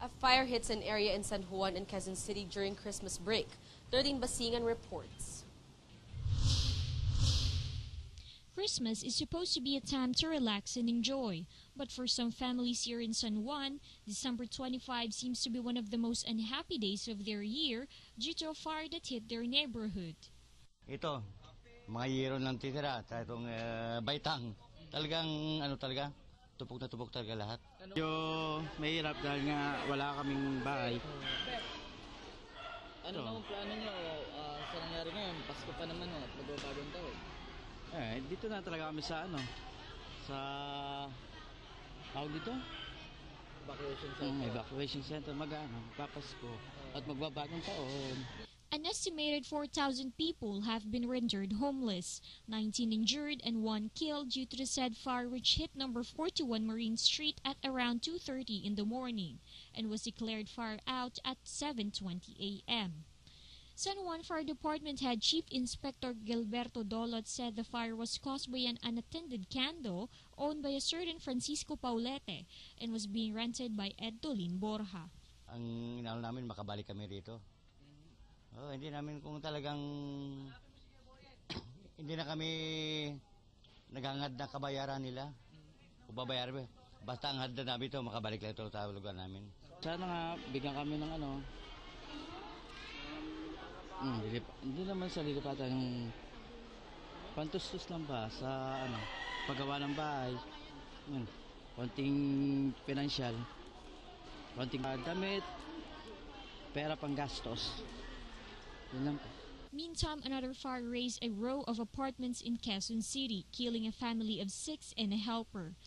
A fire hits an area in San Juan and Quezon City during Christmas break. Gnn Basingan reports. Christmas is supposed to be a time to relax and enjoy, but for some families here in San Juan, December 25 seems to be one of the most unhappy days of their year due to a fire that hit their neighborhood. Ito, mga yero lang titira, itong baitang. Talagang, talaga, tupok na tupok talaga lahat. Medyo mahirap dahil nga wala kaming bahay. Ano namang plano nyo sa nangyari ngayon? Pasko pa naman at magbabagong taon. Dito na talaga kami sa tawag dito? Evacuation center. Evacuation center, papasko at magbabagong taon. An estimated 4,000 people have been rendered homeless, 19 injured and 1 killed due to the said fire which hit number 41 Marine Street at around 2:30 in the morning and was declared fire out at 7:20 a.m. San Juan Fire Department Head Chief Inspector Gilberto Dolot said the fire was caused by an unattended candle owned by a certain Francisco Paulete and was being rented by Ed Dolin Borja. Ang inalo namin makabalik kami rito. Hindi namin kung talagang hindi na kami naghangad na kabayaran nila. O babayaran, basta ang handa namin ito, makabalik lang ito sa lugar namin. Sana nga bigyan kami ng hindi naman sa lilipatan yung pantustos lang ba sa paggawa ng bahay. Konting pinansyal, konting damit, pera pang gastos. Meantime, another fire razed a row of apartments in Quezon City, killing a family of 6 and a helper.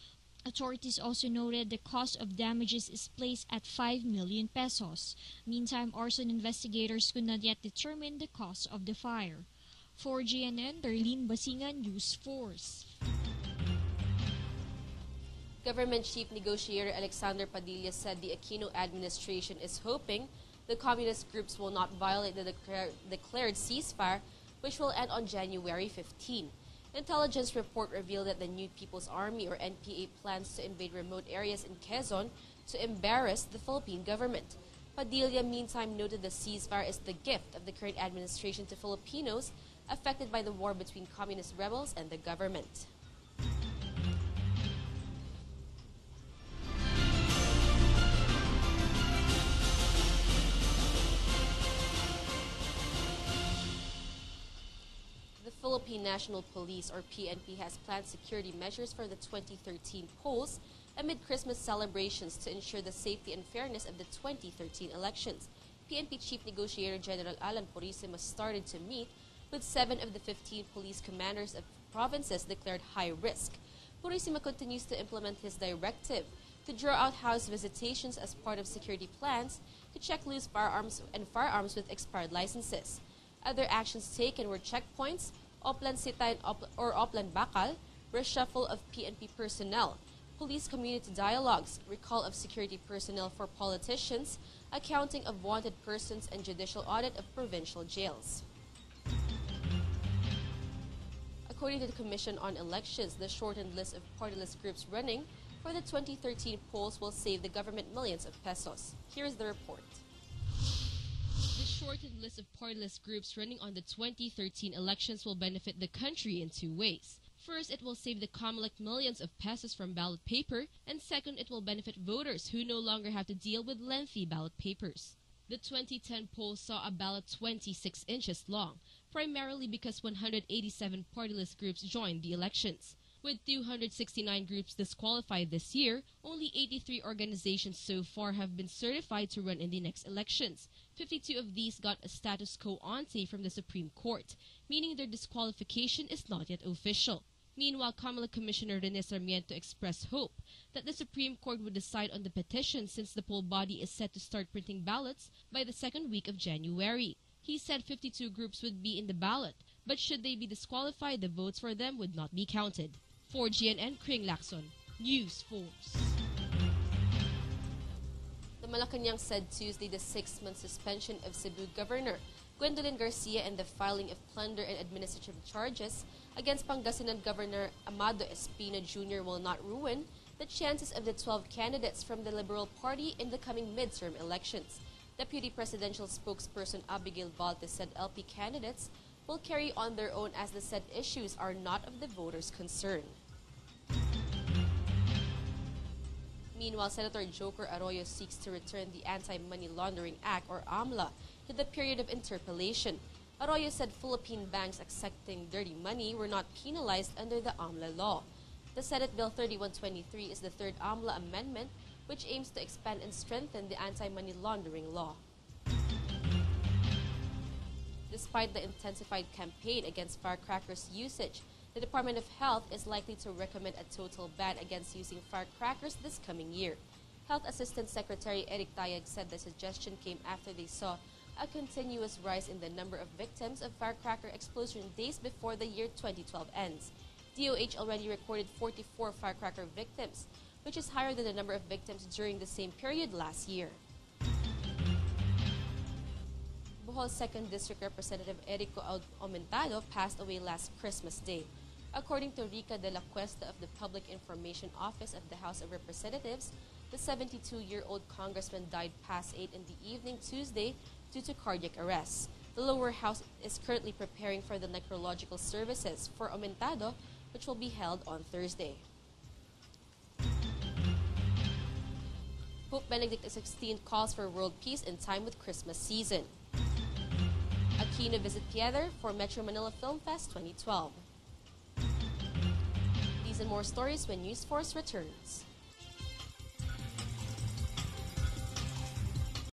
Authorities also noted the cost of damages is placed at 5 million pesos. Meantime, arson investigators could not yet determine the cause of the fire. For GNN, Gnn Basingan, News Force. Government Chief Negotiator Alexander Padilla said the Aquino administration is hoping the communist groups will not violate the declared ceasefire, which will end on January 15. Intelligence report revealed that the New People's Army or NPA plans to invade remote areas in Quezon to embarrass the Philippine government. Padilla meantime noted the ceasefire is the gift of the current administration to Filipinos affected by the war between communist rebels and the government. The Philippine National Police or PNP has planned security measures for the 2013 polls amid Christmas celebrations to ensure the safety and fairness of the 2013 elections. PNP Chief Negotiator General Alan Purisima started to meet with 7 of the 15 police commanders of provinces declared high risk. Purisima continues to implement his directive to draw out house visitations as part of security plans to check loose firearms and firearms with expired licenses. Other actions taken were checkpoints, Oplan Sitay or Oplan Bakal, reshuffle of PNP personnel, police community dialogues, recall of security personnel for politicians, accounting of wanted persons, and judicial audit of provincial jails. According to the Commission on Elections, the shortened list of partyless groups running for the 2013 polls will save the government millions of pesos. Here is the report. The shortened list of partyless groups running on the 2013 elections will benefit the country in 2 ways. First, it will save the COMELEC millions of pesos from ballot paper, and second, it will benefit voters who no longer have to deal with lengthy ballot papers. The 2010 poll saw a ballot 26 inches long, primarily because 187 partyless groups joined the elections. With 269 groups disqualified this year, only 83 organizations so far have been certified to run in the next elections. 52 of these got a status quo ante from the Supreme Court, meaning their disqualification is not yet official. Meanwhile, COMELEC Commissioner Rene Sarmiento expressed hope that the Supreme Court would decide on the petition since the poll body is set to start printing ballots by the 2nd week of January. He said 52 groups would be in the ballot, but should they be disqualified, the votes for them would not be counted. For GNN, Kring Lacson, News Force. The Malacanang said Tuesday the 6-month suspension of Cebu Governor Gwendolyn Garcia and the filing of plunder and administrative charges against Pangasinan Governor Amado Espina Jr. will not ruin the the chances of the 12 candidates from the Liberal Party in the coming midterm elections. Deputy Presidential Spokesperson Abigail Valtes said LP candidates will carry on their own as the said issues are not of the voters' concern. Meanwhile, Senator Joker Arroyo seeks to return the Anti-Money Laundering Act, or AMLA, to the period of interpellation. Arroyo said Philippine banks accepting dirty money were not penalized under the AMLA law. The Senate Bill 3123 is the third AMLA amendment, which aims to expand and strengthen the anti-money laundering law. Despite the intensified campaign against firecrackers usage, the Department of Health is likely to recommend a total ban against using firecrackers this coming year. Health Assistant Secretary Eric Tayag said the suggestion came after they saw a continuous rise in the number of victims of firecracker explosion days before the year 2012 ends. DOH already recorded 44 firecracker victims, which is higher than the number of victims during the same period last year. Bohol's 2nd District Representative Erico Aumentado passed away last Christmas Day. According to Rica de la Cuesta of the Public Information Office of the House of Representatives, the 72-year-old congressman died past 8 in the evening Tuesday due to cardiac arrest. The lower house is currently preparing for the necrological services for Aumentado, which will be held on Thursday. Pope Benedict XVI calls for world peace in time with Christmas season. Aquino visit Pieder for Metro Manila Film Fest 2012. These and more stories when News Force returns.